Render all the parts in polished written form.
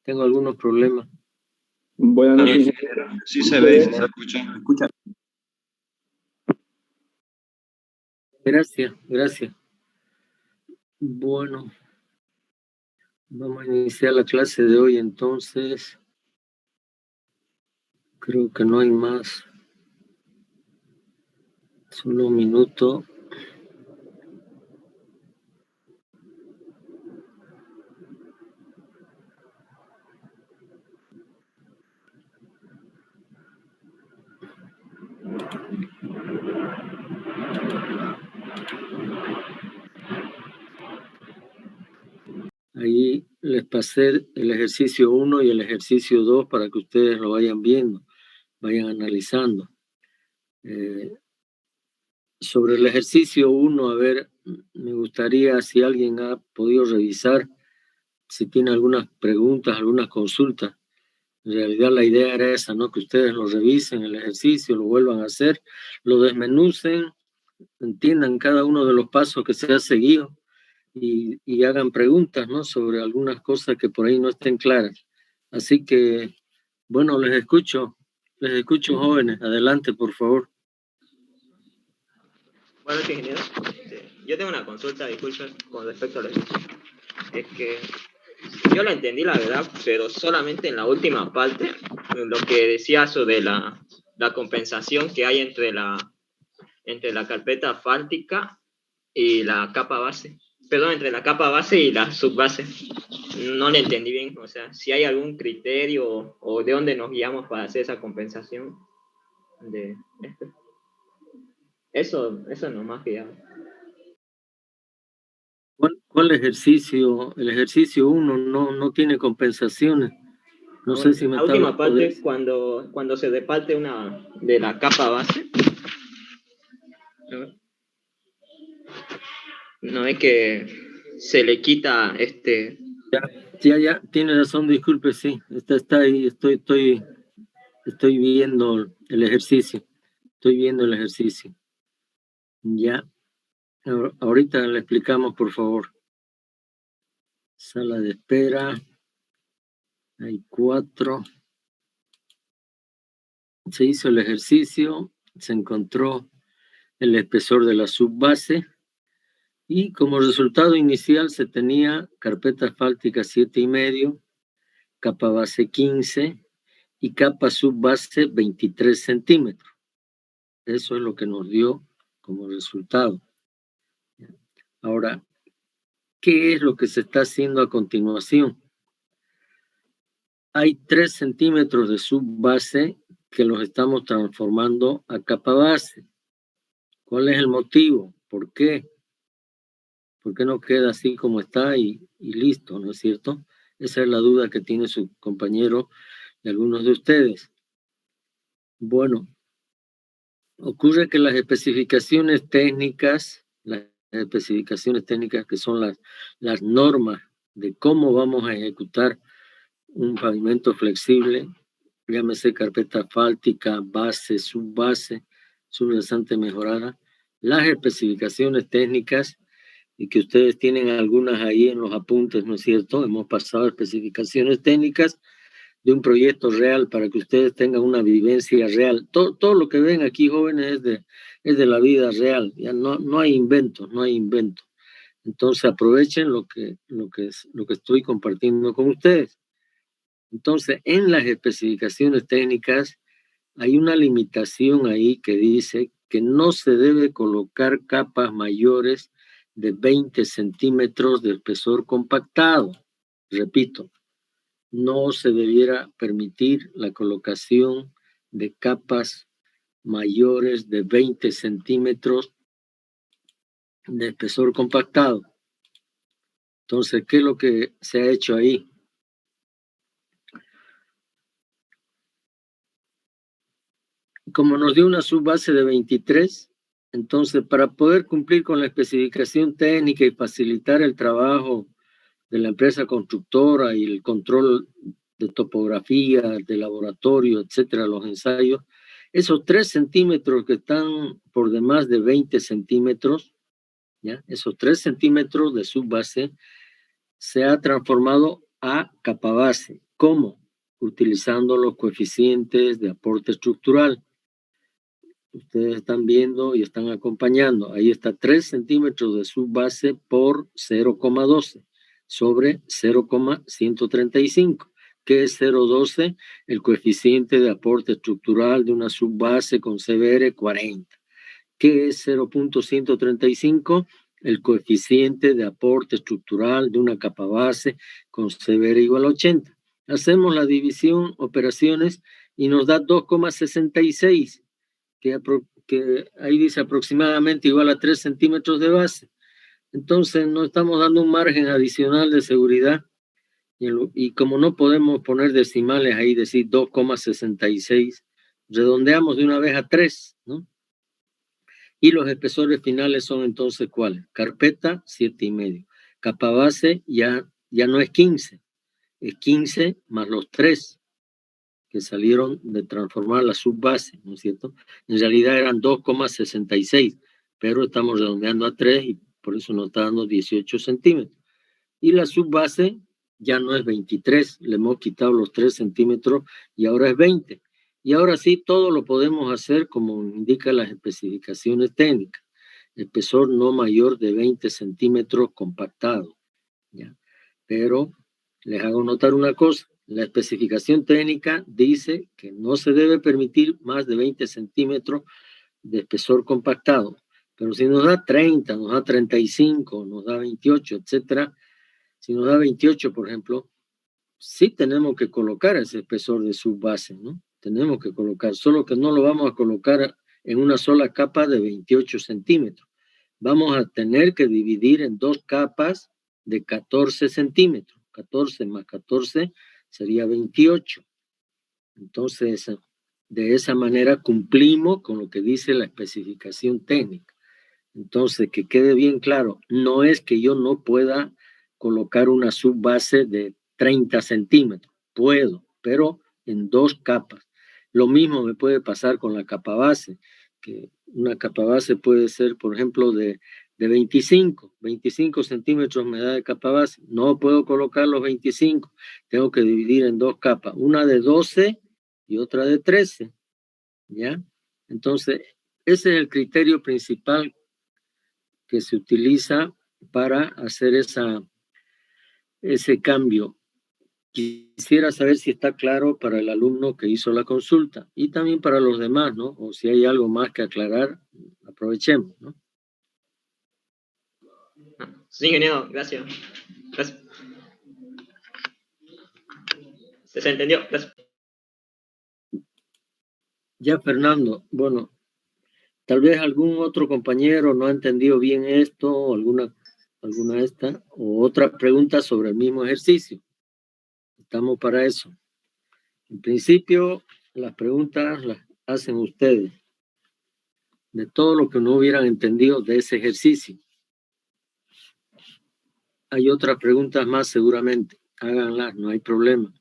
tengo algunos problemas. Buenas noches. Sí se ve, se escucha. Gracias, gracias. Bueno, vamos a iniciar la clase de hoy entonces. Creo que no hay más. Solo un minuto. Ahí les pasé el ejercicio 1 y el ejercicio 2 para que ustedes lo vayan viendo, vayan analizando. Sobre el ejercicio 1, a ver, me gustaría si alguien ha podido revisar, si tiene algunas preguntas, algunas consultas. En realidad la idea era esa, ¿no? Que ustedes lo revisen, el ejercicio, lo vuelvan a hacer, lo desmenucen, entiendan cada uno de los pasos que se ha seguido y hagan preguntas, ¿no? Sobre algunas cosas que por ahí no estén claras. Así que, bueno, les escucho jóvenes. Adelante, por favor. Bueno, ingeniero, yo tengo una consulta, disculpen, con respecto a lo es que yo la entendí, la verdad, pero solamente en la última parte, lo que decía sobre la compensación que hay entre la carpeta asfáltica y la capa base. Perdón, entre la capa base y la subbase. No le entendí bien, o sea, si hay algún criterio o de dónde nos guiamos para hacer esa compensación de esto. Eso nomás que ya. ¿Cuál ejercicio? El ejercicio 1 no tiene compensaciones. No sé si me la última parte, cuando se reparte una de la capa base, no es que se le quita Ya, tiene razón, disculpe, sí. Está ahí, estoy viendo el ejercicio. Estoy viendo el ejercicio. Ya. Ahorita le explicamos, por favor. Sala de espera. Hay 4. Se hizo el ejercicio, se encontró el espesor de la subbase y como resultado inicial se tenía carpeta asfáltica 7,5, capa base 15 y capa subbase 23 centímetros. Eso es lo que nos dio como resultado. Ahora, ¿qué es lo que se está haciendo a continuación? Hay 3 centímetros de subbase que los estamos transformando a capa base. ¿Cuál es el motivo? ¿Por qué? ¿Por qué no queda así como está y listo, no es cierto? Esa es la duda que tiene su compañero y algunos de ustedes. Bueno, ocurre que las especificaciones técnicas que son las normas de cómo vamos a ejecutar un pavimento flexible, llámese carpeta asfáltica, base, subbase, subrasante mejorada, las especificaciones técnicas, y que ustedes tienen algunas ahí en los apuntes, ¿no es cierto? Hemos pasado especificaciones técnicas de un proyecto real para que ustedes tengan una vivencia real. Todo lo que ven aquí, jóvenes, es de la vida real. Ya no hay inventos, no hay inventos. Entonces aprovechen lo que estoy compartiendo con ustedes. Entonces, en las especificaciones técnicas hay una limitación ahí que dice que no se debe colocar capas mayores de 20 centímetros de espesor compactado. Repito, no se debiera permitir la colocación de capas mayores de 20 centímetros de espesor compactado. Entonces, ¿qué es lo que se ha hecho ahí? Como nos dio una subbase de 23, entonces para poder cumplir con la especificación técnica y facilitar el trabajo de la empresa constructora y el control de topografía, de laboratorio, etcétera, los ensayos, esos 3 centímetros que están por demás de 20 centímetros, ¿ya? Esos 3 centímetros de subbase se ha transformado a capa base. ¿Cómo? Utilizando los coeficientes de aporte estructural. Ustedes están viendo y están acompañando. Ahí está 3 centímetros de subbase por 0,12 sobre 0,135. ¿Qué es 0,12? El coeficiente de aporte estructural de una subbase con CBR 40. ¿Qué es 0,135? El coeficiente de aporte estructural de una capa base con CBR igual a 80. Hacemos la división, operaciones, y nos da 2,66, que ahí dice aproximadamente igual a 3 centímetros de base. Entonces no estamos dando un margen adicional de seguridad, y como no podemos poner decimales ahí, decir 2,66, redondeamos de una vez a 3, ¿no? Y los espesores finales son entonces ¿cuáles? Carpeta, 7,5. Capa base ya no es 15, es 15 más los 3 que salieron de transformar la subbase, ¿no es cierto? En realidad eran 2,66, pero estamos redondeando a 3 y por eso nos está dando 18 centímetros. Y la subbase ya no es 23, le hemos quitado los 3 centímetros y ahora es 20. Y ahora sí, todo lo podemos hacer como indican las especificaciones técnicas. Espesor no mayor de 20 centímetros compactado, ¿ya? Pero les hago notar una cosa. La especificación técnica dice que no se debe permitir más de 20 centímetros de espesor compactado. Pero si nos da 30, nos da 35, nos da 28, etcétera, si nos da 28, por ejemplo, sí tenemos que colocar ese espesor de subbase, ¿no? Tenemos que colocar, solo que no lo vamos a colocar en una sola capa de 28 centímetros. Vamos a tener que dividir en 2 capas de 14 centímetros. 14 más 14 sería 28. Entonces, de esa manera cumplimos con lo que dice la especificación técnica. Entonces, que quede bien claro, no es que yo no pueda colocar una subbase de 30 centímetros. Puedo, pero en 2 capas. Lo mismo me puede pasar con la capa base, que una capa base puede ser, por ejemplo, de 25 centímetros me da de capa base. No puedo colocar los 25, tengo que dividir en 2 capas, una de 12 y otra de 13, ¿ya? Entonces, ese es el criterio principal que se utiliza para hacer ese cambio. Quisiera saber si está claro para el alumno que hizo la consulta y también para los demás, ¿no? O si hay algo más que aclarar, aprovechemos, ¿no? Sí, ingeniero, gracias. Se entendió, gracias. Ya, Fernando, bueno, tal vez algún otro compañero no ha entendido bien esto, o alguna esta, o otra pregunta sobre el mismo ejercicio. Estamos para eso. En principio, las preguntas las hacen ustedes, de todo lo que no hubieran entendido de ese ejercicio. Hay otras preguntas más seguramente, háganlas, no hay problema.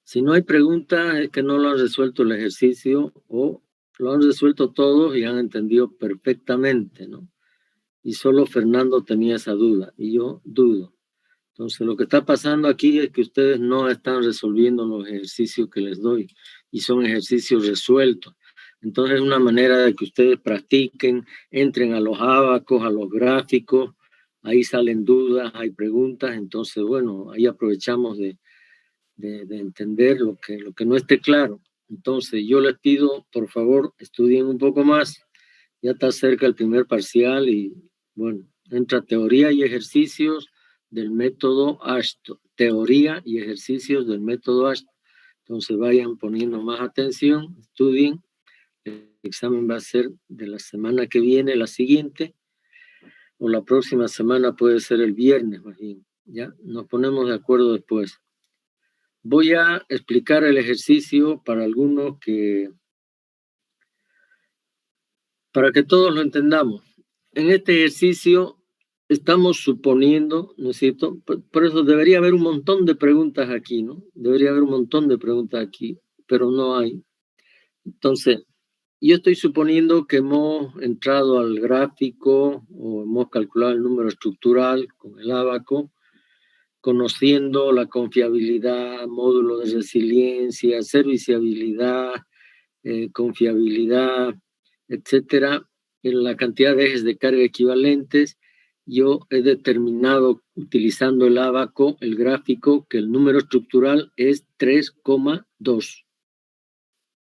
Si no hay preguntas, es que no lo han resuelto el ejercicio o lo han resuelto todos y han entendido perfectamente, ¿no? Y solo Fernando tenía esa duda y yo dudo. Entonces, lo que está pasando aquí es que ustedes no están resolviendo los ejercicios que les doy y son ejercicios resueltos. Entonces, es una manera de que ustedes practiquen, entren a los ábacos, a los gráficos, ahí salen dudas, hay preguntas, entonces, bueno, ahí aprovechamos de entender lo que no esté claro. Entonces, yo les pido, por favor, estudien un poco más. Ya está cerca el primer parcial y, bueno, entra teoría y ejercicios del método Ashton. Teoría y ejercicios del método Ashton. Entonces, vayan poniendo más atención, estudien. El examen va a ser de la semana que viene, la siguiente, o la próxima semana puede ser el viernes, más bien. Ya, nos ponemos de acuerdo después. Voy a explicar el ejercicio para algunos para que todos lo entendamos. En este ejercicio estamos suponiendo, ¿no es cierto? Por eso debería haber un montón de preguntas aquí, ¿no? Debería haber un montón de preguntas aquí, pero no hay. Entonces, yo estoy suponiendo que hemos entrado al gráfico o hemos calculado el número estructural con el ábaco, conociendo la confiabilidad, módulo de resiliencia, serviciabilidad, confiabilidad, etcétera, en la cantidad de ejes de carga equivalentes. Yo he determinado, utilizando el ábaco, el gráfico, que el número estructural es 3,2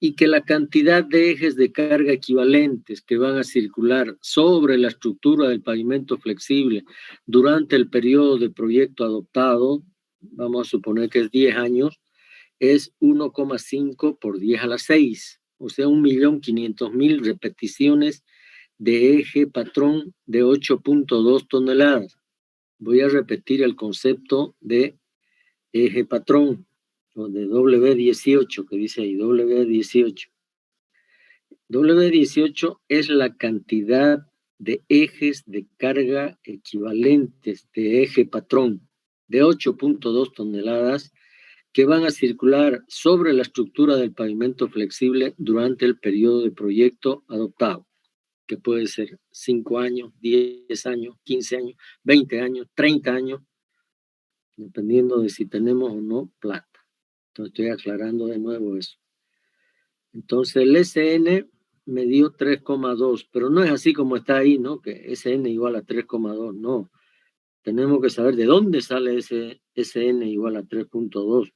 y que la cantidad de ejes de carga equivalentes que van a circular sobre la estructura del pavimento flexible durante el periodo de proyecto adoptado, vamos a suponer que es 10 años, es 1,5 por 10 a la 6, o sea, 1.500.000 repeticiones de eje patrón de 8.2 toneladas. Voy a repetir el concepto de eje patrón, o de W18, que dice ahí, W18. W18 es la cantidad de ejes de carga equivalentes de eje patrón de 8.2 toneladas que van a circular sobre la estructura del pavimento flexible durante el periodo de proyecto adoptado, que puede ser 5 años, 10 años, 15 años, 20 años, 30 años, dependiendo de si tenemos o no plata. Entonces estoy aclarando de nuevo eso. Entonces el SN me dio 3,2, pero no es así como está ahí, ¿no? Que SN igual a 3,2, no. Tenemos que saber de dónde sale ese SN igual a 3,2.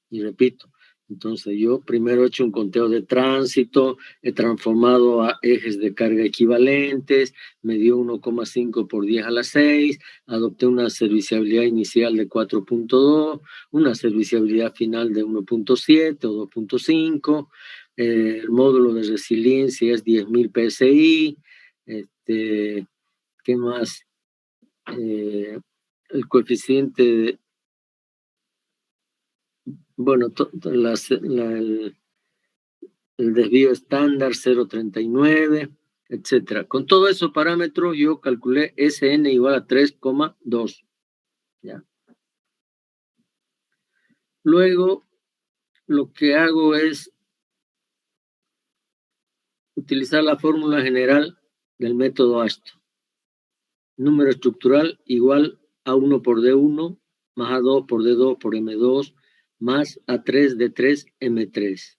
Y repito, entonces yo primero he hecho un conteo de tránsito, he transformado a ejes de carga equivalentes, me dio 1,5 por 10 a la 6, adopté una serviciabilidad inicial de 4.2, una serviciabilidad final de 1.7 o 2.5, el módulo de resiliencia es 10.000 PSI, ¿qué más? El coeficiente de... Bueno, el desvío estándar 0,39, etcétera. Con todos esos parámetros yo calculé SN igual a 3,2. ¿Ya? Luego, lo que hago es utilizar la fórmula general del método ASTO. Número estructural igual a 1 por D1 más A2 por D2 por M2 más A3 D3 M3.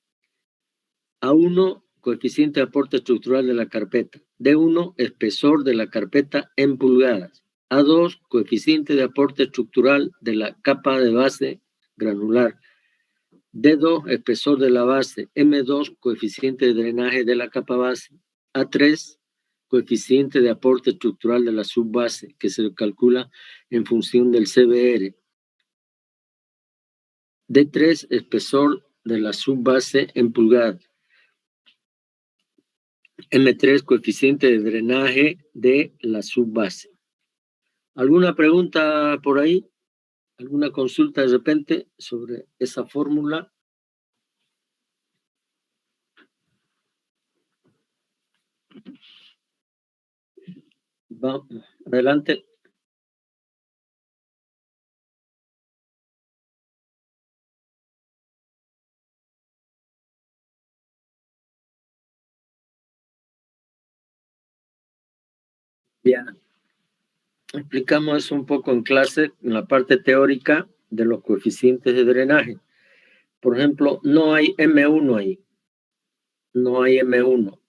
A1, coeficiente de aporte estructural de la carpeta. D1, espesor de la carpeta en pulgadas. A2, coeficiente de aporte estructural de la capa de base granular. D2, espesor de la base. M2, coeficiente de drenaje de la capa base. A3, coeficiente de aporte estructural de la subbase, que se calcula en función del CBR. D3, espesor de la subbase en pulgadas. M3, coeficiente de drenaje de la subbase. ¿Alguna pregunta por ahí? ¿Alguna consulta de repente sobre esa fórmula? Vamos, adelante. Bien. Explicamos eso un poco en clase, en la parte teórica de los coeficientes de drenaje. Por ejemplo, no hay M1 ahí. No hay M1.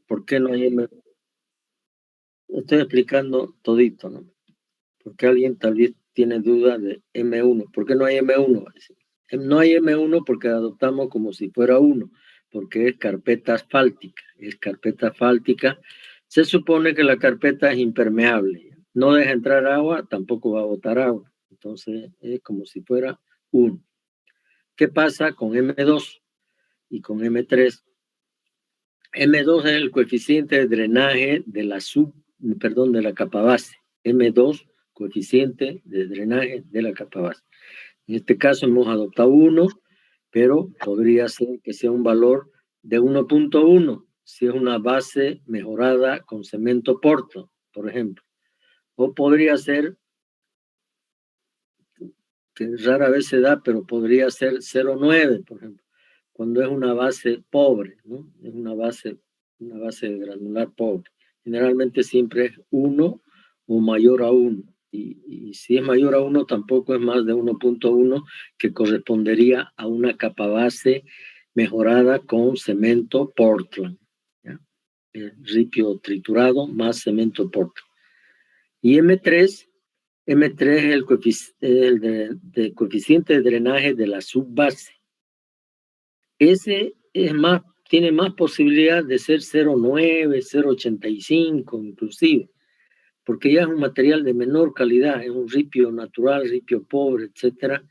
¿Por qué no hay M1? Estoy explicando todito, ¿no? Porque alguien tal vez tiene duda de M1. ¿Por qué no hay M1? No hay M1 porque adoptamos como si fuera 1, porque es carpeta asfáltica. Es carpeta asfáltica. Se supone que la carpeta es impermeable. No deja entrar agua, tampoco va a botar agua. Entonces es como si fuera 1. ¿Qué pasa con M2 y con M3? M2 es el coeficiente de drenaje de la capa base. M2, coeficiente de drenaje de la capa base. En este caso hemos adoptado 1, pero podría ser que sea un valor de 1.1 si es una base mejorada con cemento Portland, por ejemplo. O podría ser, que rara vez se da, pero podría ser 0,9, por ejemplo, cuando es una base pobre, ¿no? Es una base granular pobre. Generalmente siempre es 1 o mayor a 1. Y si es mayor a 1, tampoco es más de 1.1, que correspondería a una capa base mejorada con cemento Portland, ¿ya? Ripio triturado más cemento Portland. Y M3 es el coeficiente de drenaje de la subbase. Ese tiene más posibilidad de ser 0,9, 0,85 inclusive, porque ya es un material de menor calidad, es un ripio natural, ripio pobre, etcétera,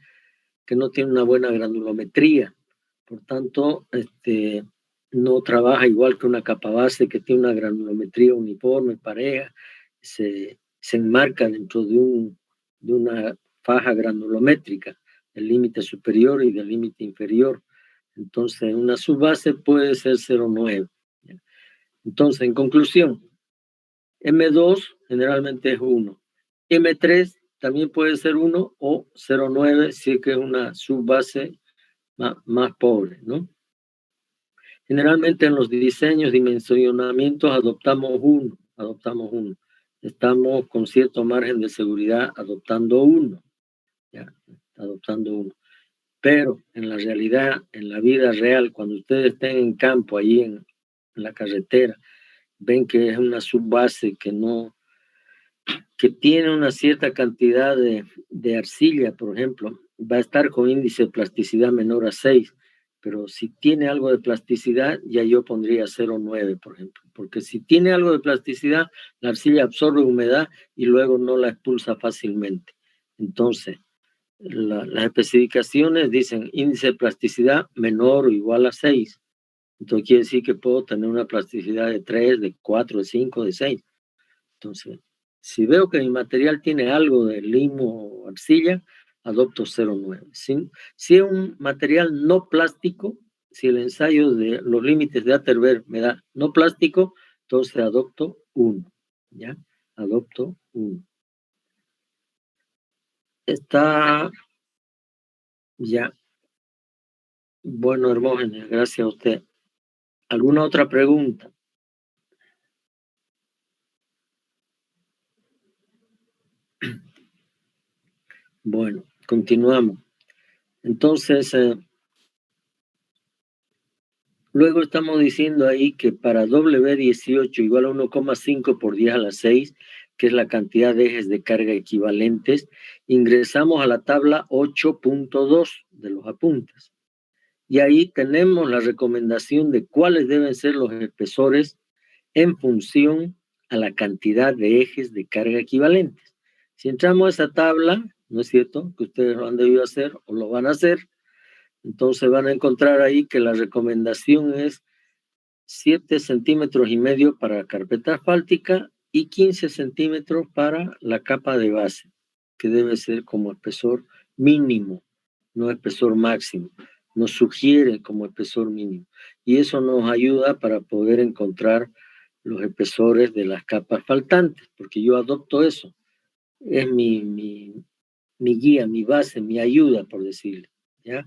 que no tiene una buena granulometría. Por tanto, no trabaja igual que una capa base que tiene una granulometría uniforme, pareja, se enmarca dentro de una faja granulométrica, del límite superior y del límite inferior. Entonces, una subbase puede ser 0,9. Entonces, en conclusión, M2 generalmente es 1. M3 también puede ser 1 o 0,9 si es que es una subbase más pobre, ¿no? Generalmente en los diseños, dimensionamientos, adoptamos uno. Estamos con cierto margen de seguridad adoptando uno. Pero en la realidad, en la vida real, cuando ustedes estén en campo, ahí en la carretera, ven que es una subbase que tiene una cierta cantidad de arcilla, por ejemplo, va a estar con índice de plasticidad menor a 6, pero si tiene algo de plasticidad, ya yo pondría 0,9, por ejemplo, porque si tiene algo de plasticidad, la arcilla absorbe humedad y luego no la expulsa fácilmente. Entonces, las especificaciones dicen índice de plasticidad menor o igual a 6. Entonces quiere decir que puedo tener una plasticidad de 3, de 4, de 5, de 6. Entonces, si veo que mi material tiene algo de limo o arcilla, adopto 0,9. Si es un material no plástico, si el ensayo de los límites de Atterberg me da no plástico, entonces adopto 1. ¿Ya? Adopto 1. Está ya. Bueno, Hermógenes, gracias a usted. ¿Alguna otra pregunta? Bueno, continuamos. Entonces, luego estamos diciendo ahí que para W18 igual a 1,5 por 10 a la 6, que es la cantidad de ejes de carga equivalentes, ingresamos a la tabla 8.2 de los apuntes. Y ahí tenemos la recomendación de cuáles deben ser los espesores en función a la cantidad de ejes de carga equivalentes. Si entramos a esa tabla, ¿no es cierto?, que ustedes lo han debido hacer o lo van a hacer, entonces van a encontrar ahí que la recomendación es 7,5 centímetros para carpeta asfáltica y 15 centímetros para la capa de base, que debe ser como espesor mínimo, no espesor máximo. Nos sugiere como espesor mínimo. Y eso nos ayuda para poder encontrar los espesores de las capas faltantes, porque yo adopto eso. Es mi guía, mi base, mi ayuda, por decirlo, ¿ya?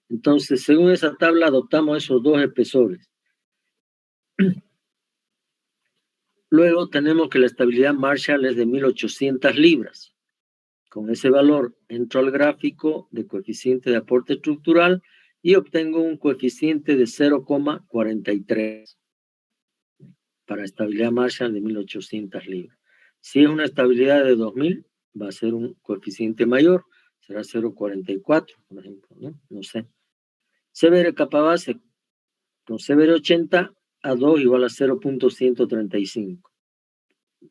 Entonces, según esa tabla, adoptamos esos dos espesores. Luego tenemos que la estabilidad Marshall es de 1.800 libras. Con ese valor entro al gráfico de coeficiente de aporte estructural y obtengo un coeficiente de 0,43 para estabilidad Marshall de 1.800 libras. Si es una estabilidad de 2.000, va a ser un coeficiente mayor, será 0,44, por ejemplo, ¿no? No sé. CBR capa base con CBR 80 a 2 igual a 0,135.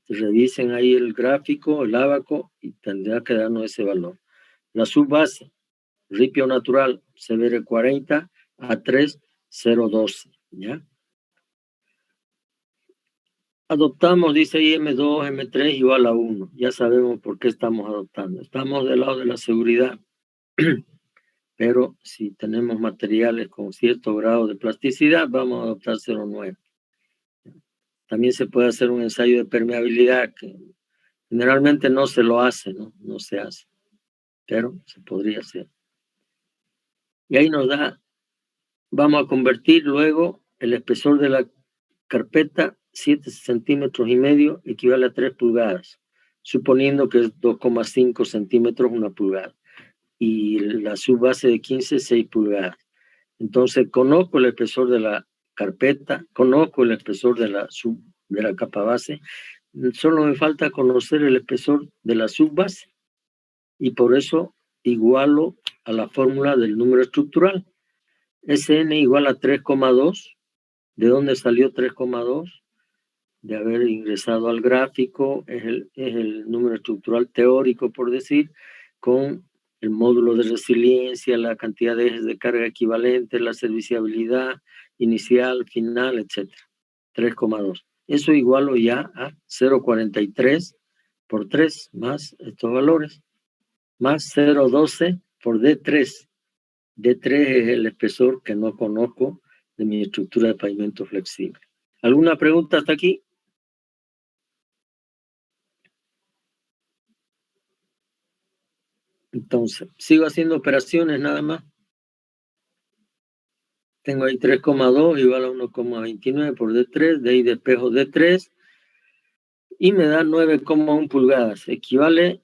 Revisen ahí el gráfico, el ábaco, y tendrá que darnos ese valor. La subbase, ripio natural, CBR 40 a 3, 0,12, ¿ya? Adoptamos, dice ahí M2, M3 igual a 1. Ya sabemos por qué estamos adoptando. Estamos del lado de la seguridad. Pero si tenemos materiales con cierto grado de plasticidad, vamos a adoptar 0,9. También se puede hacer un ensayo de permeabilidad Generalmente no se lo hace, ¿no? No se hace, pero se podría hacer. Y ahí nos da, vamos a convertir luego el espesor de la carpeta, 7 centímetros y medio, equivale a 3 pulgadas, suponiendo que es 2,5 centímetros una pulgada. Y la subbase de 15, 6 pulgadas. Entonces, conozco el espesor de la carpeta, conozco el espesor de la capa base, solo me falta conocer el espesor de la subbase y por eso igualo a la fórmula del número estructural. Sn igual a 3,2. ¿De dónde salió 3,2? De haber ingresado al gráfico, es el número estructural teórico, por decir, con el módulo de resiliencia, la cantidad de ejes de carga equivalente, la serviciabilidad inicial, final, etc. 3,2. Eso igualo ya a 0,43 por 3 más estos valores, más 0,12 por D3. D3 es el espesor que no conozco de mi estructura de pavimento flexible. ¿Alguna pregunta hasta aquí? Entonces, sigo haciendo operaciones nada más. Tengo ahí 3,2 igual a 1,29 por D3, de ahí despejo D3 y me da 9,1 pulgadas, equivale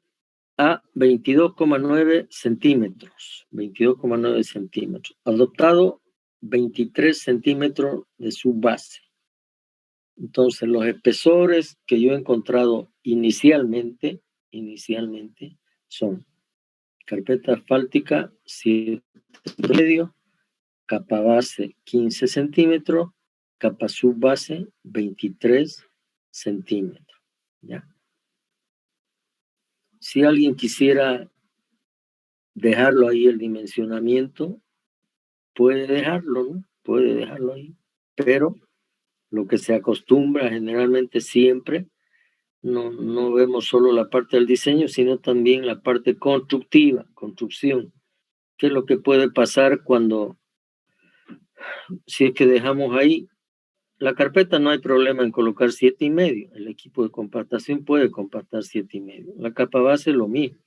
a 22,9 centímetros. 22,9 centímetros. Adoptado 23 centímetros de su base. Entonces, los espesores que yo he encontrado inicialmente son carpeta asfáltica 7,5, capa base 15 centímetros, capa subbase 23 centímetros. ¿Ya? Si alguien quisiera dejarlo ahí el dimensionamiento, puede dejarlo, ¿no? Puede dejarlo ahí, pero lo que se acostumbra generalmente siempre, no vemos solo la parte del diseño, sino también la parte constructiva, construcción. ¿Qué es lo que puede pasar si es que dejamos ahí la carpeta? No hay problema en colocar 7,5. El equipo de compactación puede compactar 7,5. La capa base lo mismo.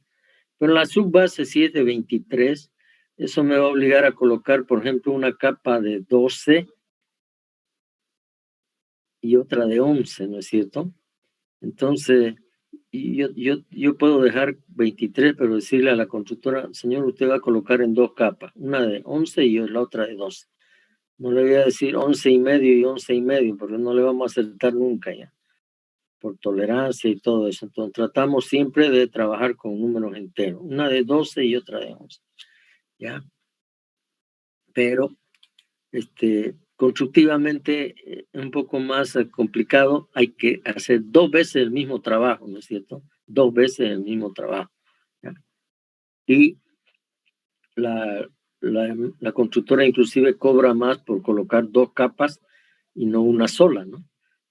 Pero la subbase, si es de 23, eso me va a obligar a colocar, por ejemplo, una capa de 12 y otra de 11, ¿no es cierto? Entonces, yo puedo dejar 23, pero decirle a la constructora, señor, usted va a colocar en 2 capas, una de 11 y la otra de 12. No le voy a decir 11,5 y 11,5, porque no le vamos a acertar nunca ya, por tolerancia y todo eso. Entonces, tratamos siempre de trabajar con números enteros, una de 12 y otra de 11, ¿ya? Pero, constructivamente un poco más complicado, hay que hacer 2 veces el mismo trabajo, ¿no es cierto? 2 veces el mismo trabajo, ¿ya? Y la constructora inclusive cobra más por colocar 2 capas y no una sola, ¿no?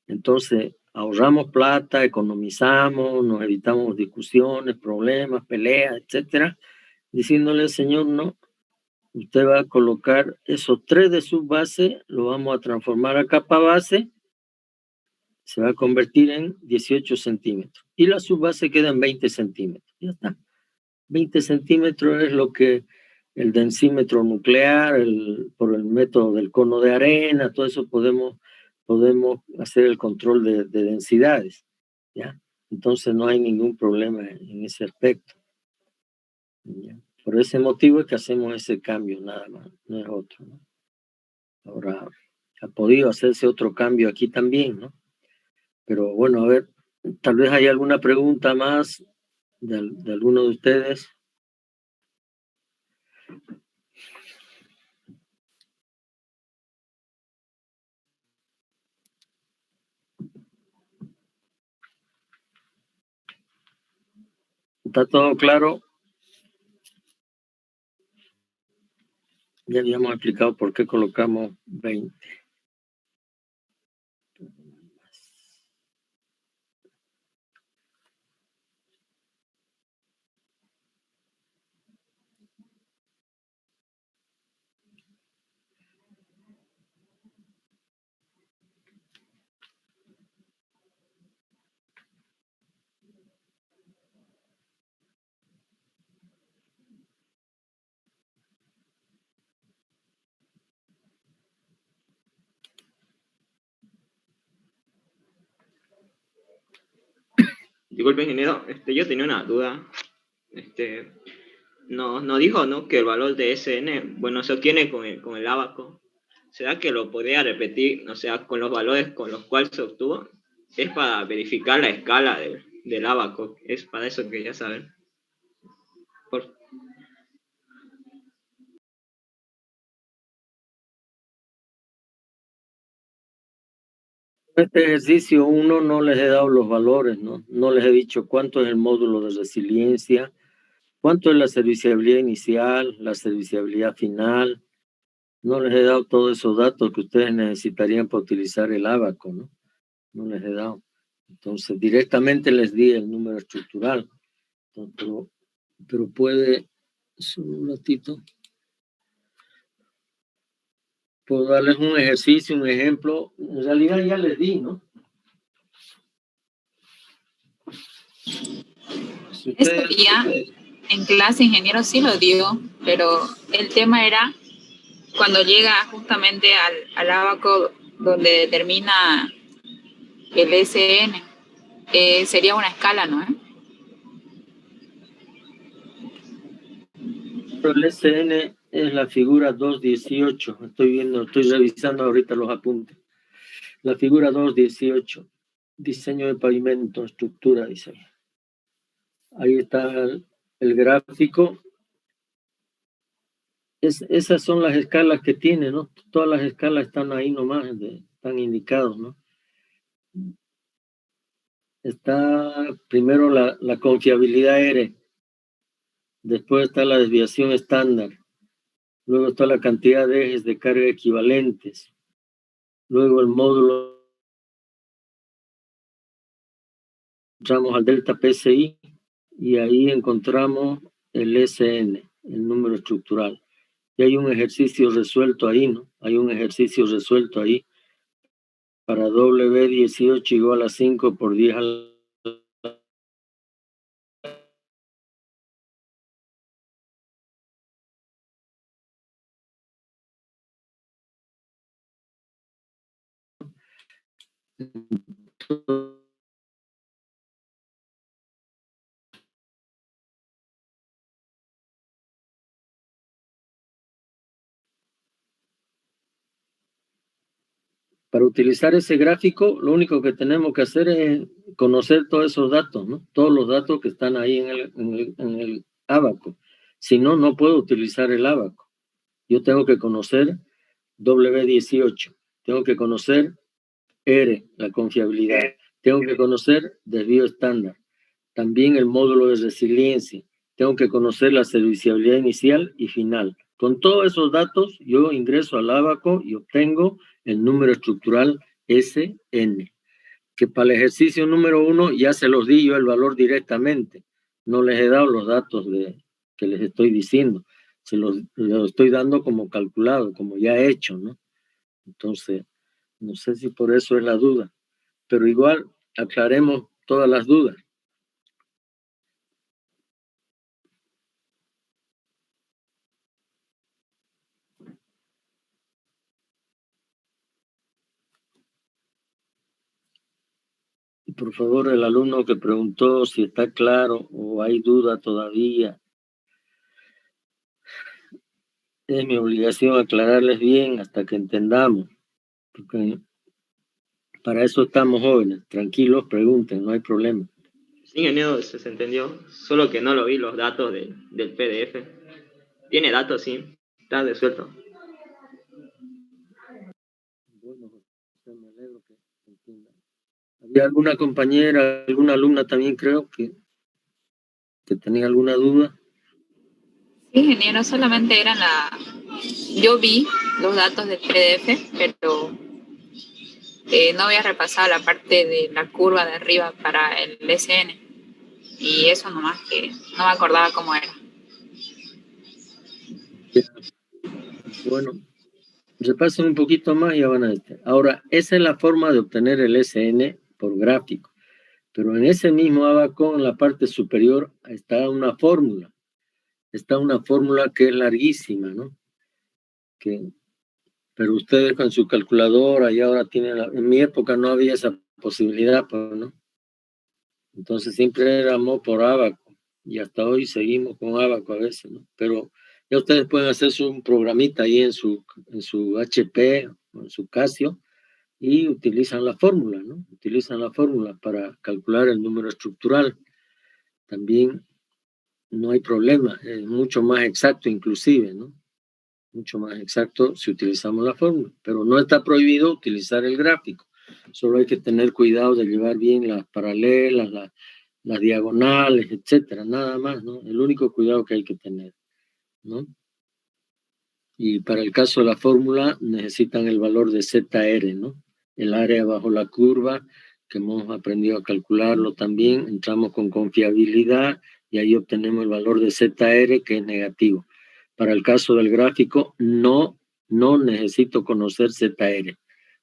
Entonces, ahorramos plata, economizamos, nos evitamos discusiones, problemas, peleas, etcétera, diciéndole, señor, no, usted va a colocar esos 3 de subbase, lo vamos a transformar a capa base, se va a convertir en 18 centímetros. Y la subbase queda en 20 centímetros. Ya está. 20 centímetros es lo que el densímetro nuclear, por el método del cono de arena, todo eso podemos hacer el control de densidades, ¿ya? Entonces no hay ningún problema en ese aspecto, ¿ya? Por ese motivo es que hacemos ese cambio nada más, no es otro, ¿no? Ahora, ha podido hacerse otro cambio aquí también, ¿no? Pero bueno, a ver, tal vez hay alguna pregunta más de alguno de ustedes. ¿Está todo claro? Ya habíamos explicado por qué colocamos 20. Disculpe, ingeniero, yo tenía una duda. No dijo, ¿no?, que el valor de SN, bueno, se obtiene con el ábaco. ¿Será que lo podría repetir, o sea, con los valores con los cuales se obtuvo? Es para verificar la escala del ábaco. Es para eso que quería saber. Por... Este ejercicio 1 no les he dado los valores, ¿no? No les he dicho cuánto es el módulo de resiliencia, cuánto es la serviciabilidad inicial, la serviciabilidad final. No les he dado todos esos datos que ustedes necesitarían para utilizar el ábaco, ¿no? No les he dado. Entonces, directamente les di el número estructural. Pero puede, solo un ratito, puedo darles un ejercicio, un ejemplo. En realidad ya les di, ¿no? Si Ese día en clase ingeniero sí lo dio, pero el tema era cuando llega justamente al ábaco donde determina el SN, sería una escala, ¿no? El SN es la figura 218. Estoy revisando ahorita los apuntes. La figura 218. Diseño de pavimento, estructura, dice. Ahí está el gráfico. Esas son las escalas que tiene, ¿no? Todas las escalas están ahí nomás, están indicados, ¿no? Está primero la confiabilidad R, después está la desviación estándar, luego está la cantidad de ejes de carga equivalentes, luego el módulo, entramos al delta PSI y ahí encontramos el SN, el número estructural. Y hay un ejercicio resuelto ahí, ¿no? Hay un ejercicio resuelto ahí para W18 igual a 5 por 10 al Para utilizar ese gráfico, lo único que tenemos que hacer es conocer todos esos datos, ¿no? Todos los datos que están ahí en el ábaco. Si no, no puedo utilizar el ábaco. Yo tengo que conocer W18, tengo que conocer R, la confiabilidad, tengo que conocer desvío estándar, también el módulo de resiliencia, tengo que conocer la serviciabilidad inicial y final. Con todos esos datos, yo ingreso al ábaco y obtengo el número estructural SN, que para el ejercicio número 1 ya se los di yo el valor directamente. No les he dado los datos que les estoy diciendo. Se los estoy dando como calculado, como ya hecho, ¿no? Entonces, no sé si por eso es la duda, pero igual aclaremos todas las dudas. Por favor, el alumno que preguntó si está claro o hay duda todavía. Es mi obligación aclararles bien hasta que entendamos. Porque para eso estamos jóvenes. Tranquilos, pregunten, no hay problema. Sí, ingeniero, se entendió. Solo que no lo vi los datos del PDF. Tiene datos, sí. Está resuelto. Bueno, me alegro que entiendan. ¿Había alguna compañera, alguna alumna también creo que tenía alguna duda? Sí, ingeniero, solamente eran yo vi los datos del PDF, pero no había repasado la parte de la curva de arriba para el SN. Y eso nomás, que no me acordaba cómo era. Bueno, repasen un poquito más y ya van a ver. Ahora, esa es la forma de obtener el SN por gráfico. Pero en ese mismo abaco, en la parte superior, está una fórmula. Está una fórmula que es larguísima, ¿no? Pero ustedes con su calculadora y ahora tienen... En mi época no había esa posibilidad, pues, ¿no? Entonces siempre éramos por Abaco y hasta hoy seguimos con Abaco a veces, ¿no? Pero ya ustedes pueden hacerse un programita ahí en su HP o en su Casio y utilizan la fórmula, ¿no? Utilizan la fórmula para calcular el número estructural. También no hay problema, es mucho más exacto inclusive, ¿no? Mucho más exacto si utilizamos la fórmula, pero no está prohibido utilizar el gráfico. Solo hay que tener cuidado de llevar bien las paralelas, las diagonales, etcétera, nada más, ¿no? El único cuidado que hay que tener, ¿no? Y para el caso de la fórmula necesitan el valor de ZR, ¿no? El área bajo la curva, que hemos aprendido a calcularlo también, entramos con confiabilidad y ahí obtenemos el valor de ZR, que es negativo. Para el caso del gráfico, no necesito conocer ZR.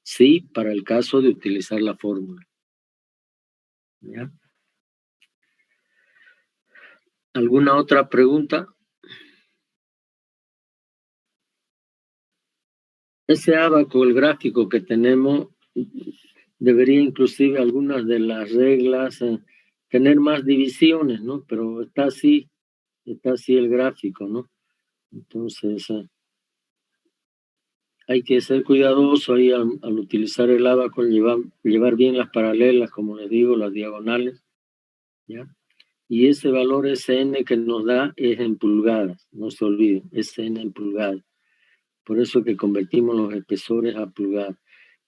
Sí, para el caso de utilizar la fórmula. ¿Ya? ¿Alguna otra pregunta? Ese abaco, el gráfico que tenemos, debería inclusive algunas de las reglas tener más divisiones, ¿no? Pero está así el gráfico, ¿no? Entonces hay que ser cuidadoso ahí al utilizar el abaco, llevar bien las paralelas, como les digo, las diagonales, ¿ya? Y ese valor SN que nos da es en pulgadas, no se olviden, SN en pulgadas. Por eso que convertimos los espesores a pulgadas.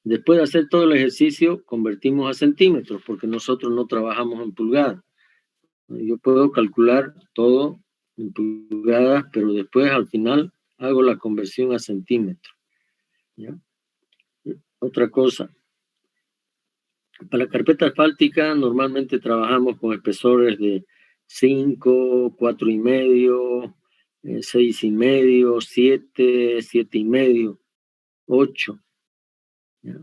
Después de hacer todo el ejercicio, convertimos a centímetros, porque nosotros no trabajamos en pulgadas. Yo puedo calcular todo en pulgadas, pero después al final hago la conversión a centímetros. ¿Ya? Otra cosa, para la carpeta asfáltica normalmente trabajamos con espesores de 5, 4,5, 6,5, 7, 7,5, 8. ¿Ya?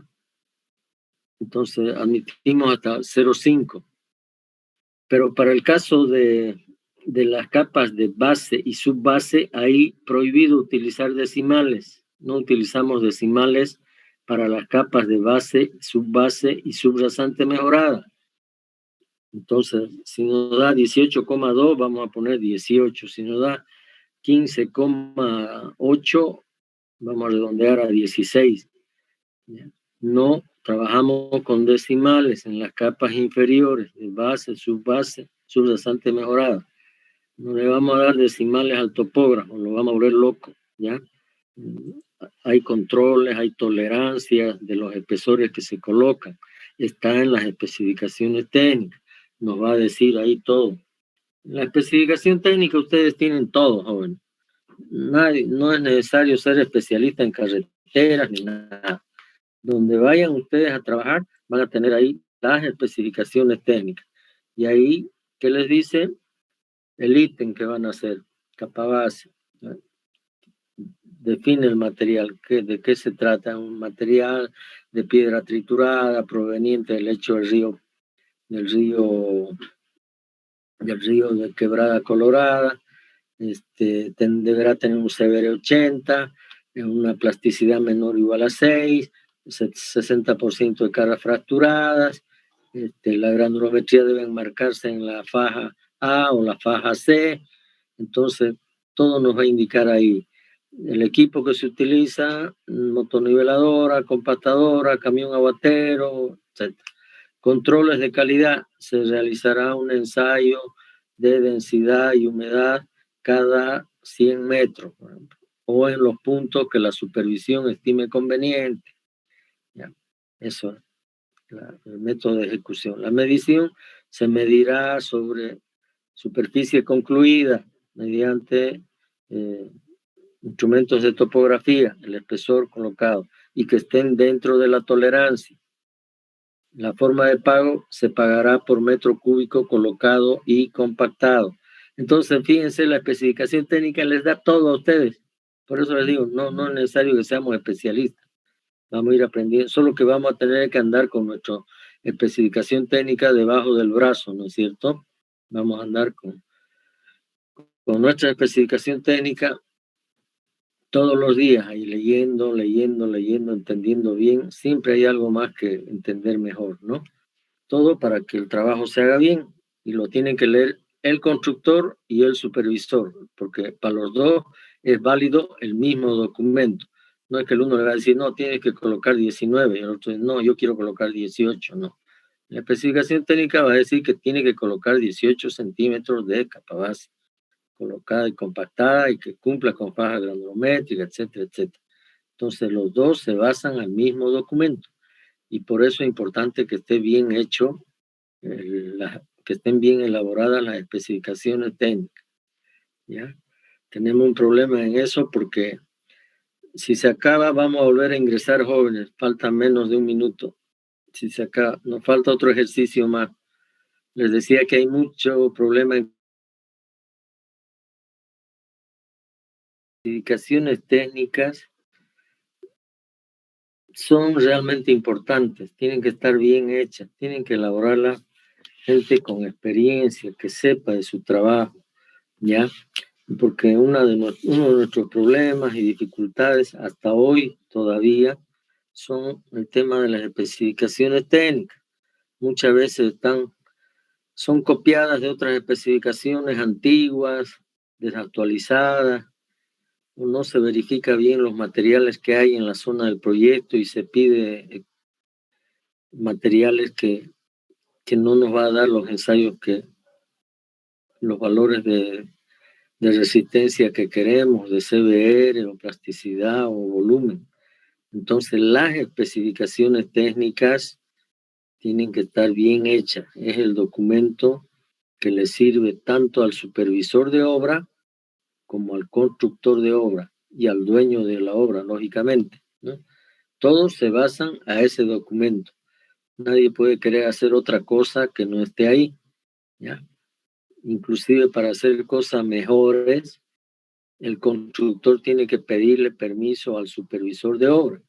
Entonces admitimos hasta 0,5. Pero para el caso de las capas de base y subbase, ahí prohibido utilizar decimales. No utilizamos decimales para las capas de base, subbase y subrasante mejorada. Entonces, si nos da 18,2, vamos a poner 18. Si nos da 15,8, vamos a redondear a 16. No trabajamos con decimales en las capas inferiores de base, subbase, subrasante mejorada. No le vamos a dar decimales al topógrafo, lo vamos a volver loco, ¿ya? Hay controles, hay tolerancias de los espesores que se colocan. Está en las especificaciones técnicas. Nos va a decir ahí todo. En la especificación técnica ustedes tienen todo, jóvenes. No es necesario ser especialista en carreteras ni nada. Donde vayan ustedes a trabajar, van a tener ahí las especificaciones técnicas. Y ahí, ¿qué les dice? El ítem que van a hacer, capa base. Define el material, de qué se trata. Un material de piedra triturada proveniente del lecho del río de Quebrada Colorada. Deberá tener un CBR 80, una plasticidad menor o igual a 6, 60% de caras fracturadas. La granulometría debe marcarse en la faja A o la faja C. Entonces, todo nos va a indicar ahí. El equipo que se utiliza, motoniveladora, compactadora, camión aguatero, etc. Controles de calidad. Se realizará un ensayo de densidad y humedad cada 100 metros, por ejemplo, o en los puntos que la supervisión estime conveniente. ¿Ya? Eso es el método de ejecución. La medición se medirá sobre superficie concluida mediante instrumentos de topografía, el espesor colocado, y que estén dentro de la tolerancia. La forma de pago se pagará por metro cúbico colocado y compactado. Entonces, fíjense, la especificación técnica les da todo a ustedes. Por eso les digo, no es necesario que seamos especialistas. Vamos a ir aprendiendo, solo que vamos a tener que andar con nuestra especificación técnica debajo del brazo, ¿no es cierto? Vamos a andar con nuestra especificación técnica todos los días, ahí leyendo, entendiendo bien. Siempre hay algo más que entender mejor, ¿no? todo para que el trabajo se haga bien, y lo tienen que leer el constructor y el supervisor, porque para los dos es válido el mismo documento. No es que el uno le va a decir, no, tienes que colocar 19, y el otro dice, no, yo quiero colocar 18, no. La especificación técnica va a decir que tiene que colocar 18 centímetros de capa base, colocada y compactada, y que cumpla con faja granulométrica, etcétera, etcétera. Entonces los dos se basan al mismo documento, y por eso es importante que esté bien hecho, que estén bien elaboradas las especificaciones técnicas, ¿ya? Tenemos un problema en eso porque si se acaba, vamos a volver a ingresar jóvenes, falta menos de un minuto. Si se acaba, nos falta otro ejercicio más. Les decía que hay mucho problema en especificaciones técnicas, son realmente importantes, tienen que estar bien hechas, tienen que elaborarlas gente con experiencia, que sepa de su trabajo, ¿ya? Porque uno de nuestros problemas y dificultades hasta hoy todavía son el tema de las especificaciones técnicas. Muchas veces son copiadas de otras especificaciones antiguas, desactualizadas, o no se verifica bien los materiales que hay en la zona del proyecto y se pide materiales que no nos va a dar los ensayos, los valores de resistencia que queremos, de CBR o plasticidad o volumen. Entonces las especificaciones técnicas tienen que estar bien hechas. Es el documento que le sirve tanto al supervisor de obra como al constructor de obra y al dueño de la obra, lógicamente, ¿no? Todos se basan a ese documento. Nadie puede querer hacer otra cosa que no esté ahí, ¿ya? Inclusive para hacer cosas mejores, el constructor tiene que pedirle permiso al supervisor de obra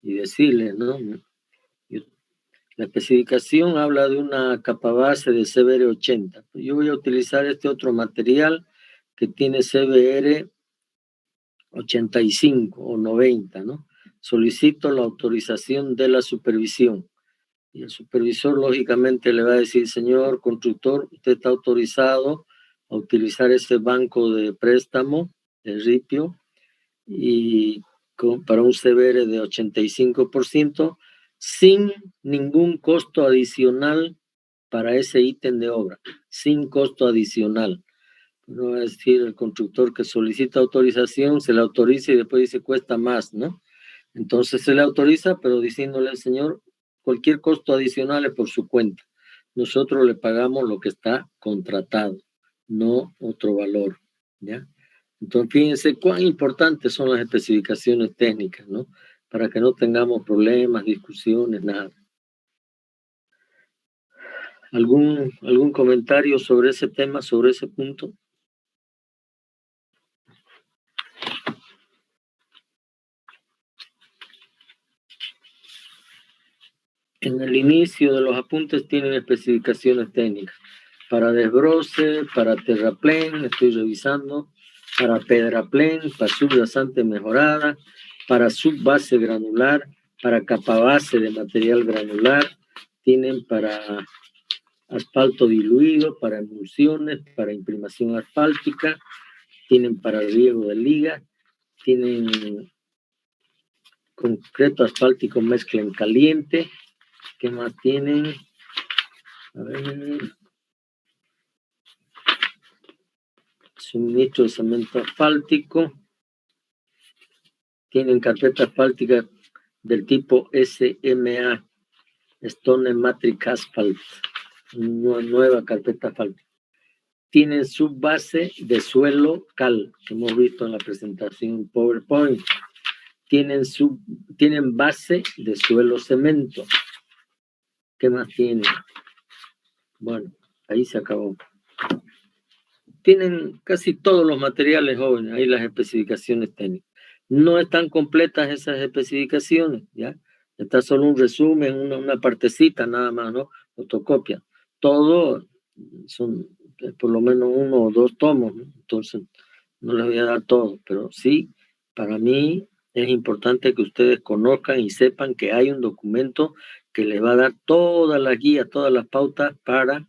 y decirle, ¿no? La especificación habla de una capa base de CBR 80. Yo voy a utilizar este otro material que tiene CBR 85 o 90, ¿no? Solicito la autorización de la supervisión. Y el supervisor lógicamente le va a decir, señor constructor, usted está autorizado a utilizar ese banco de préstamo, el ripio, y para un CBR de 85%, sin ningún costo adicional para ese ítem de obra, sin costo adicional. No es decir, el constructor que solicita autorización, se le autoriza y después dice cuesta más, ¿no? Entonces se le autoriza, pero diciéndole al señor, cualquier costo adicional es por su cuenta. Nosotros le pagamos lo que está contratado, no otro valor, ¿ya? Entonces, fíjense cuán importantes son las especificaciones técnicas, ¿no? Para que no tengamos problemas, discusiones, nada. ¿Algún comentario sobre ese tema, sobre ese punto? En el inicio de los apuntes tienen especificaciones técnicas. Para desbroce, para terraplén, estoy revisando, para pedraplén, para subrasante mejorada, para subbase granular, para capa base de material granular, tienen para asfalto diluido, para emulsiones, para imprimación asfáltica, tienen para riego de liga, tienen concreto asfáltico mezcla en caliente. ¿Qué más tienen? A ver. Suministro de cemento asfáltico. Tienen carpeta asfáltica del tipo SMA, Stone Matrix Asphalt, una nueva carpeta asfáltica. Tienen subbase de suelo cal, que hemos visto en la presentación PowerPoint. Tienen base de suelo cemento. ¿Qué más tienen? Bueno, ahí se acabó. Tienen casi todos los materiales jóvenes, ahí las especificaciones técnicas. No están completas esas especificaciones, ¿ya? Está solo un resumen, una partecita nada más, ¿no? Fotocopia. Todo son por lo menos 1 o 2 tomos, ¿no? Entonces no les voy a dar todo, pero sí, para mí es importante que ustedes conozcan y sepan que hay un documento que les va a dar toda la guía, todas las pautas para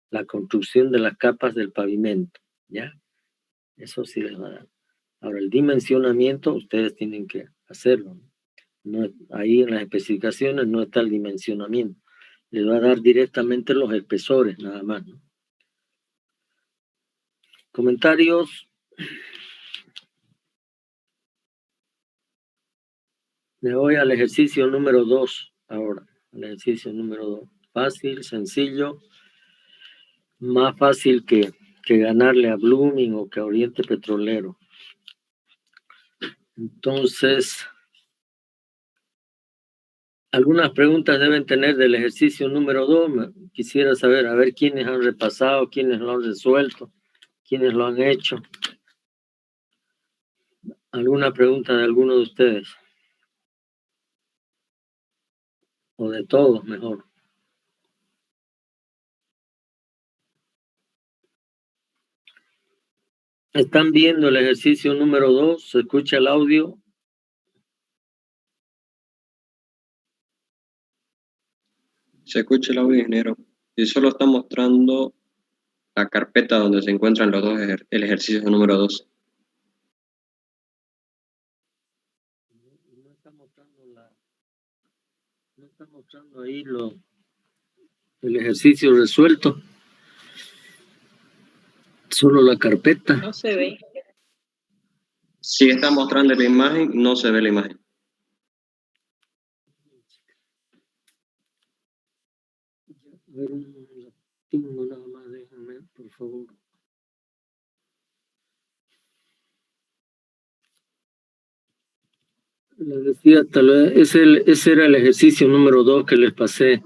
la construcción de las capas del pavimento, ¿ya? Eso sí les va a dar. Ahora, el dimensionamiento, ustedes tienen que hacerlo. No, ahí en las especificaciones no está el dimensionamiento. Les va a dar directamente los espesores, nada más, ¿no? Comentarios. Me voy al ejercicio número 2 ahora. Al ejercicio número 2. Fácil, sencillo. Más fácil que ganarle a Blooming o que a Oriente Petrolero. Entonces, algunas preguntas deben tener del ejercicio número 2. Quisiera saber, a ver quiénes han repasado, quiénes lo han resuelto, quiénes lo han hecho. ¿Alguna pregunta de alguno de ustedes? O de todos, mejor. ¿Están viendo el ejercicio número 2? ¿Se escucha el audio? Se escucha el audio, ingeniero. Y solo está mostrando la carpeta donde se encuentran los dos, el ejercicio número 2. No está mostrando ahí el ejercicio resuelto. Solo la carpeta. No se ve. Si está mostrando la imagen, no se ve la imagen. A ver, un ratito nada más, déjenme, por favor. Les decía, tal vez, ese era el ejercicio número 2 que les pasé.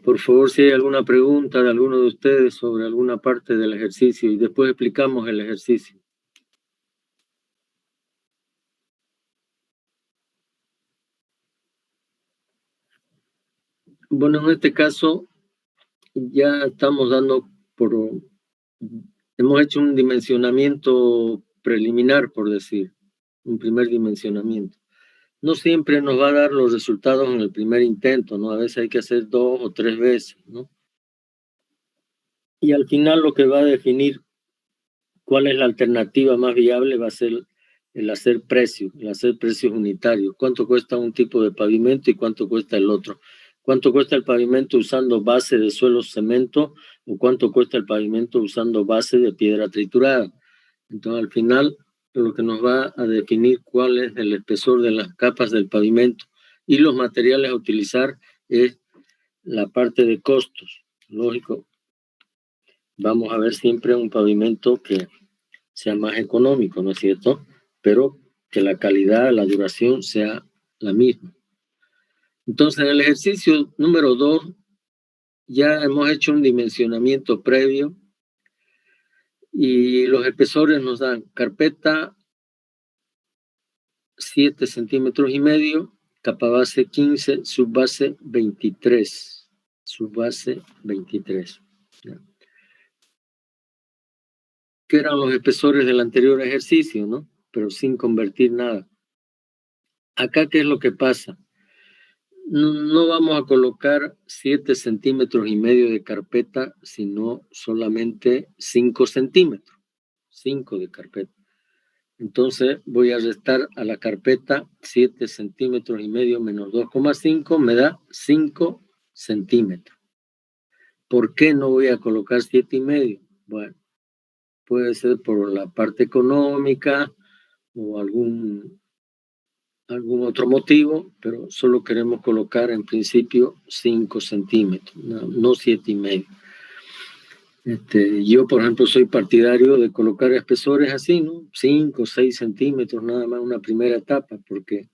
Por favor, si hay alguna pregunta de alguno de ustedes sobre alguna parte del ejercicio y después explicamos el ejercicio. Bueno, en este caso ya estamos hemos hecho un dimensionamiento preliminar, por decir, un primer dimensionamiento. No siempre nos va a dar los resultados en el primer intento, ¿no? A veces hay que hacer 2 o 3 veces, ¿no? Y al final lo que va a definir cuál es la alternativa más viable va a ser el hacer precios unitarios. ¿Cuánto cuesta un tipo de pavimento y cuánto cuesta el otro? ¿Cuánto cuesta el pavimento usando base de suelo cemento o cuánto cuesta el pavimento usando base de piedra triturada? Entonces, al final, lo que nos va a definir cuál es el espesor de las capas del pavimento y los materiales a utilizar es la parte de costos. Lógico, vamos a ver siempre un pavimento que sea más económico, ¿no es cierto? Pero que la calidad, la duración sea la misma. Entonces, en el ejercicio número 2, ya hemos hecho un dimensionamiento previo y los espesores nos dan carpeta 7 centímetros y medio, capa base 15, subbase 23. Subbase 23. ¿Ya? Que eran los espesores del anterior ejercicio, ¿no? Pero sin convertir nada. Acá, ¿qué es lo que pasa? No vamos a colocar 7 centímetros y medio de carpeta, sino solamente 5 centímetros. 5 de carpeta. Entonces voy a restar a la carpeta 7 centímetros y medio menos 2,5 me da 5 centímetros. ¿Por qué no voy a colocar 7 y medio? Bueno, puede ser por la parte económica o algún otro motivo, pero solo queremos colocar en principio 5 centímetros, no 7 y medio. Yo, por ejemplo, soy partidario de colocar espesores así, ¿no? 5 o 6 centímetros, nada más una primera etapa, porque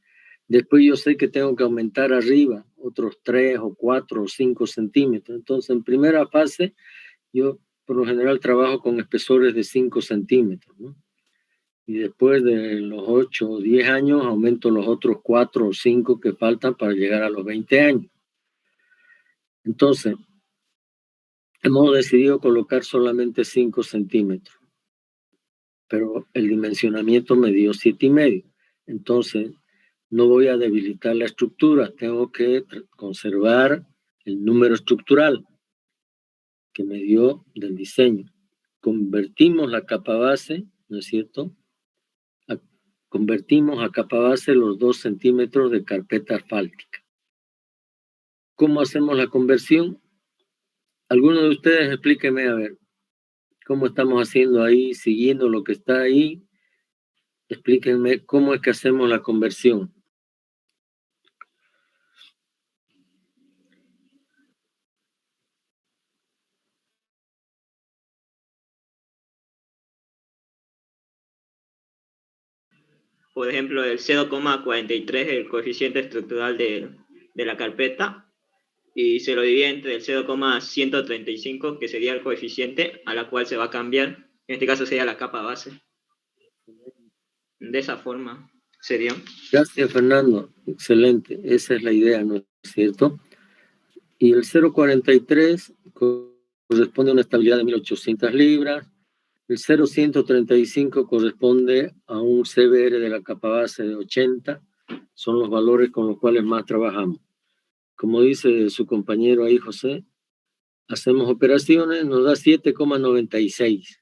después yo sé que tengo que aumentar arriba otros 3 o 4 o 5 centímetros. Entonces, en primera fase, yo por lo general trabajo con espesores de 5 centímetros, ¿no? Y después de los 8 o 10 años, aumento los otros 4 o 5 que faltan para llegar a los 20 años. Entonces, hemos decidido colocar solamente 5 centímetros, pero el dimensionamiento me dio 7 y medio. Entonces, no voy a debilitar la estructura, tengo que conservar el número estructural que me dio del diseño. Convertimos la capa base, ¿no es cierto? Convertimos a capa base los 2 centímetros de carpeta asfáltica. ¿Cómo hacemos la conversión? Alguno de ustedes explíqueme, a ver, ¿cómo estamos haciendo ahí, siguiendo lo que está ahí? Explíquenme cómo es que hacemos la conversión. Por ejemplo, el 0,43 es el coeficiente estructural de la carpeta y se lo divide entre el 0,135, que sería el coeficiente a la cual se va a cambiar. En este caso sería la capa base. De esa forma sería. Gracias, Fernando. Excelente. Esa es la idea, ¿no es cierto? Y el 0,43 corresponde a una estabilidad de 1.800 libras. El 0,135 corresponde a un CBR de la capa base de 80. Son los valores con los cuales más trabajamos. Como dice su compañero ahí, José, hacemos operaciones, nos da 7,96.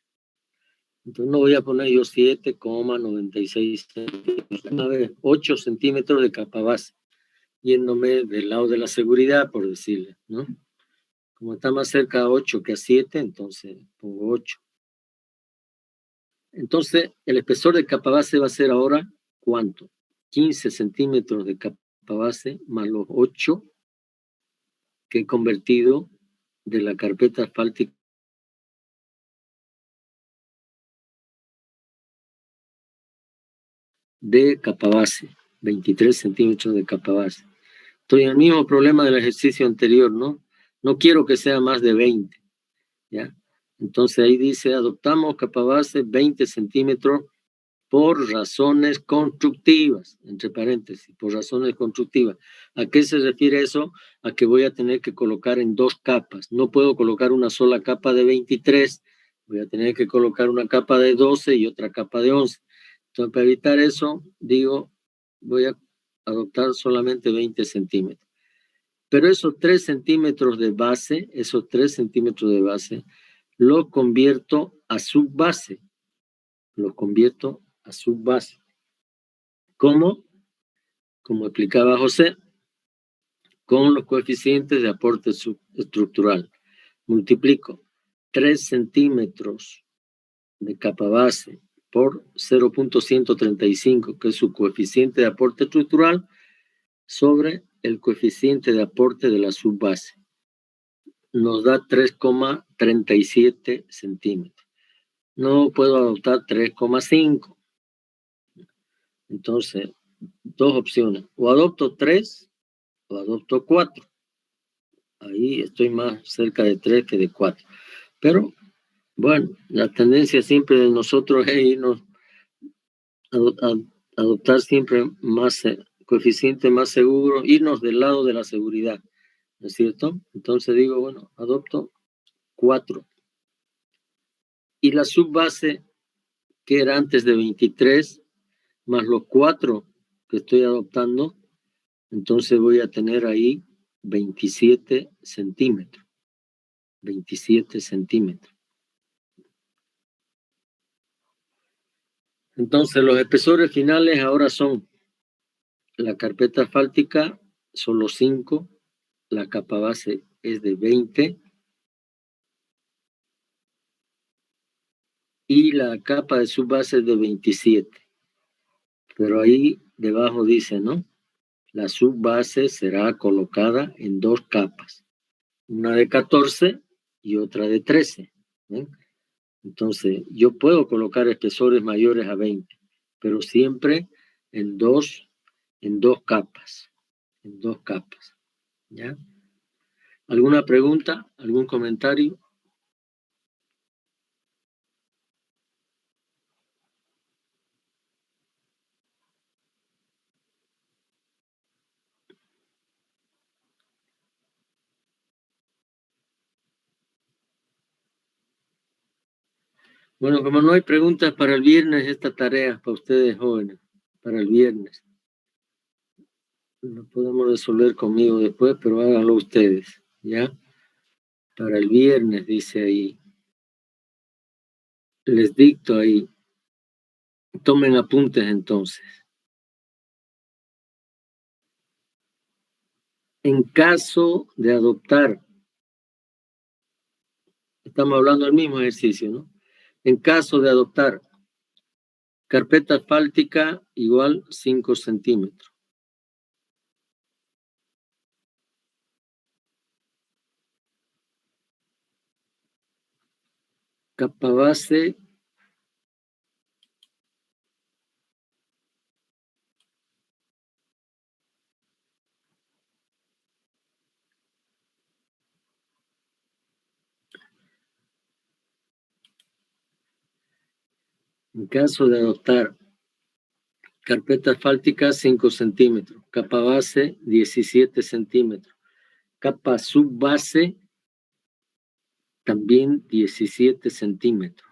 Entonces no voy a poner yo 7,96 centímetros. Una vez, 8 centímetros de capa base, yéndome del lado de la seguridad, por decirle, ¿no? Como está más cerca a 8 que a 7, entonces pongo 8. Entonces, el espesor de capa base va a ser ahora, ¿cuánto? 15 centímetros de capa base más los 8 que he convertido de la carpeta asfáltica de capa base, 23 centímetros de capa base. Estoy en el mismo problema del ejercicio anterior, ¿no? No quiero que sea más de 20, ¿ya? Entonces ahí dice, adoptamos capa base 20 centímetros por razones constructivas, entre paréntesis, por razones constructivas. ¿A qué se refiere eso? A que voy a tener que colocar en 2 capas. No puedo colocar una sola capa de 23, voy a tener que colocar una capa de 12 y otra capa de 11. Entonces, para evitar eso, digo, voy a adoptar solamente 20 centímetros. Pero esos 3 centímetros de base, los convierto a subbase. Los convierto a subbase. ¿Cómo? Como explicaba José, con los coeficientes de aporte estructural. Multiplico 3 centímetros de capa base por 0.135, que es su coeficiente de aporte estructural, sobre el coeficiente de aporte de la subbase. Nos da 3,37 centímetros. No puedo adoptar 3,5. Entonces, 2 opciones. O adopto 3 o adopto 4. Ahí estoy más cerca de 3 que de 4. Pero, bueno, la tendencia siempre de nosotros es irnos a adoptar siempre más coeficiente más seguro, irnos del lado de la seguridad, ¿no es cierto? Entonces digo, bueno, adopto 4. Y la subbase, que era antes de 23, más los 4 que estoy adoptando, entonces voy a tener ahí 27 centímetros. 27 centímetros. Entonces los espesores finales ahora son la carpeta asfáltica, son los 5, la capa base es de 20 y la capa de subbase es de 27. Pero ahí debajo dice, ¿no? La subbase será colocada en 2 capas, una de 14 y otra de 13. ¿Ven? Entonces, yo puedo colocar espesores mayores a 20, pero siempre en dos capas. En 2 capas. ¿Ya? ¿Alguna pregunta? ¿Algún comentario? Bueno, como no hay preguntas para el viernes, esta tarea para ustedes jóvenes, para el viernes. Lo podemos resolver conmigo después, pero háganlo ustedes, ¿ya? Para el viernes, dice ahí. Les dicto ahí. Tomen apuntes entonces. En caso de adoptar, estamos hablando del mismo ejercicio, ¿no? En caso de adoptar carpeta asfáltica igual 5 centímetros. Capa base en caso de adoptar carpeta asfáltica 5 centímetros, capa base 17 centímetros, capa subbase también 17 centímetros.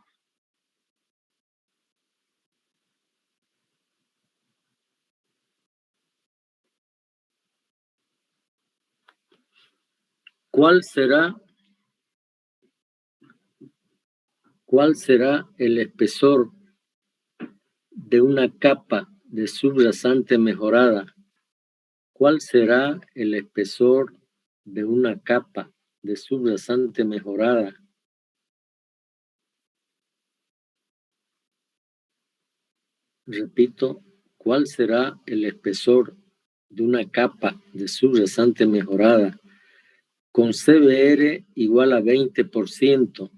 ¿Cuál será el espesor de una capa de subrasante mejorada? ¿Cuál será el espesor de una capa de subrasante mejorada? Repito, ¿cuál será el espesor de una capa de subrasante mejorada con CBR igual a 20%?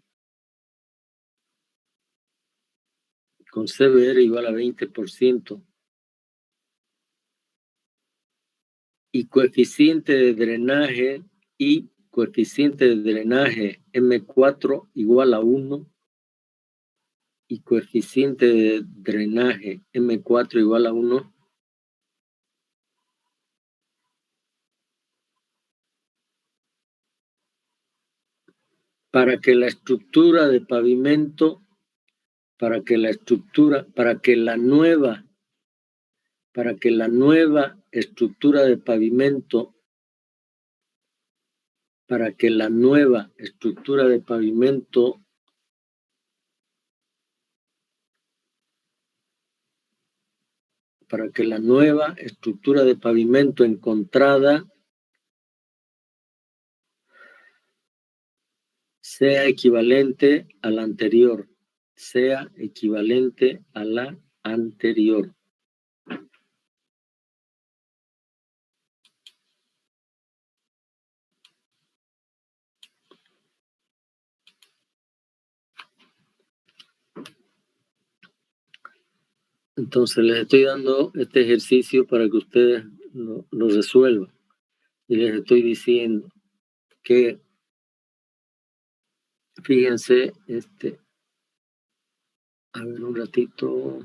Con CBR igual a 20% y coeficiente de drenaje M4 igual a 1 y coeficiente de drenaje M4 igual a 1. Para que la estructura de pavimento, para que la nueva estructura de pavimento encontrada sea equivalente a la anterior. Entonces les estoy dando este ejercicio para que ustedes lo resuelvan. Y les estoy diciendo que, fíjense, a ver un ratito.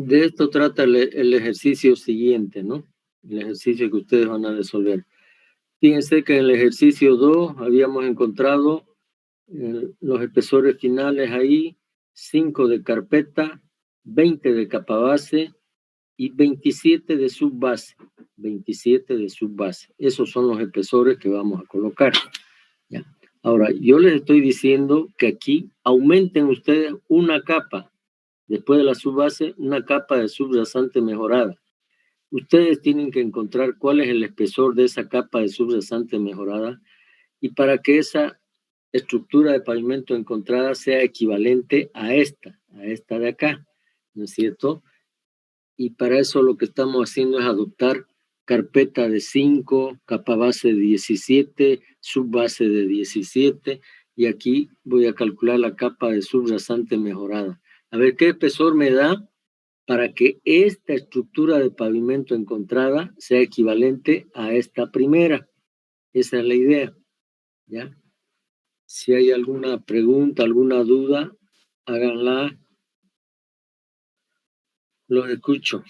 De esto trata el ejercicio siguiente, ¿no? El ejercicio que ustedes van a resolver. Fíjense que en el ejercicio 2 habíamos encontrado los espesores finales ahí, 5 de carpeta, 20 de capa base y 27 de subbase. 27 de subbase. Esos son los espesores que vamos a colocar. ¿Ya? Ahora, yo les estoy diciendo que aquí aumenten ustedes una capa. Después de la subbase, una capa de subrasante mejorada. Ustedes tienen que encontrar cuál es el espesor de esa capa de subrasante mejorada y para que esa estructura de pavimento encontrada sea equivalente a esta de acá, ¿no es cierto? Y para eso lo que estamos haciendo es adoptar carpeta de 5, capa base de 17, subbase de 17 y aquí voy a calcular la capa de subrasante mejorada. A ver qué espesor me da para que esta estructura de pavimento encontrada sea equivalente a esta primera. Esa es la idea, ¿ya? Si hay alguna pregunta, alguna duda, háganla. Los escucho.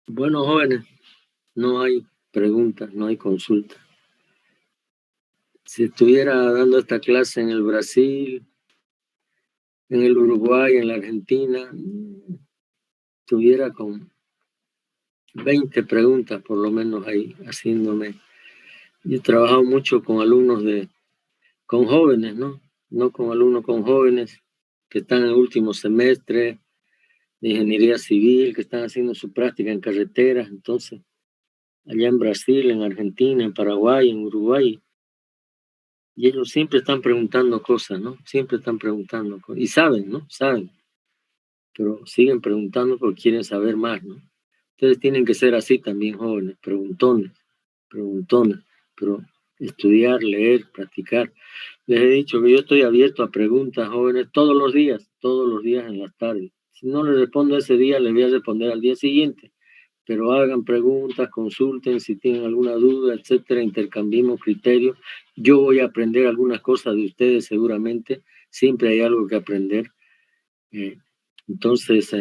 Bueno, jóvenes, no hay preguntas, no hay consultas. Si estuviera dando esta clase en el Brasil, en el Uruguay, en la Argentina, estuviera con 20 preguntas por lo menos ahí haciéndome. Yo he trabajado mucho con alumnos con jóvenes, ¿no? No con alumnos con jóvenes que están en el último semestre de ingeniería civil, que están haciendo su práctica en carreteras. Entonces, allá en Brasil, en Argentina, en Paraguay, en Uruguay, y ellos siempre están preguntando cosas, ¿no? Siempre están preguntando cosas. Y saben, ¿no? Saben. Pero siguen preguntando porque quieren saber más, ¿no? Ustedes tienen que ser así también, jóvenes, preguntones, pero estudiar, leer, practicar. Les he dicho que yo estoy abierto a preguntas, jóvenes, todos los días en las tardes. Si no les respondo ese día, les voy a responder al día siguiente. Pero hagan preguntas, consulten si tienen alguna duda, etcétera, intercambiemos criterios. Yo voy a aprender algunas cosas de ustedes seguramente, siempre hay algo que aprender. Entonces,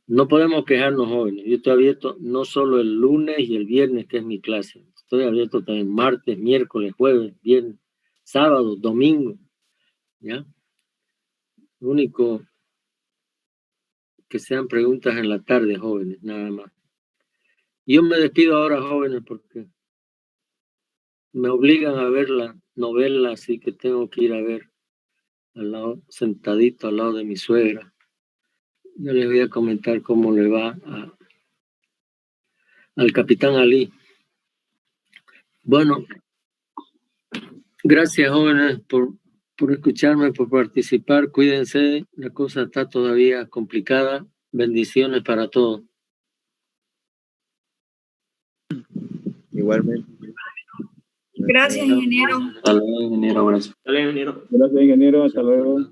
no podemos quejarnos, jóvenes. Yo estoy abierto no solo el lunes y el viernes, que es mi clase. Estoy abierto también martes, miércoles, jueves, viernes, sábado, domingo. ¿Ya? Lo único que sean preguntas en la tarde, jóvenes, nada más. Yo me despido ahora, jóvenes, porque me obligan a ver la novela, así que tengo que ir a ver al lado, sentadito al lado de mi suegra. Yo les voy a comentar cómo le va al capitán Ali. Bueno, gracias, jóvenes, por escucharme, por participar. Cuídense, la cosa está todavía complicada. Bendiciones para todos. Igualmente. Gracias, ingeniero. Hasta luego, ingeniero, gracias. Dale, ingeniero. Gracias, ingeniero. Hasta luego.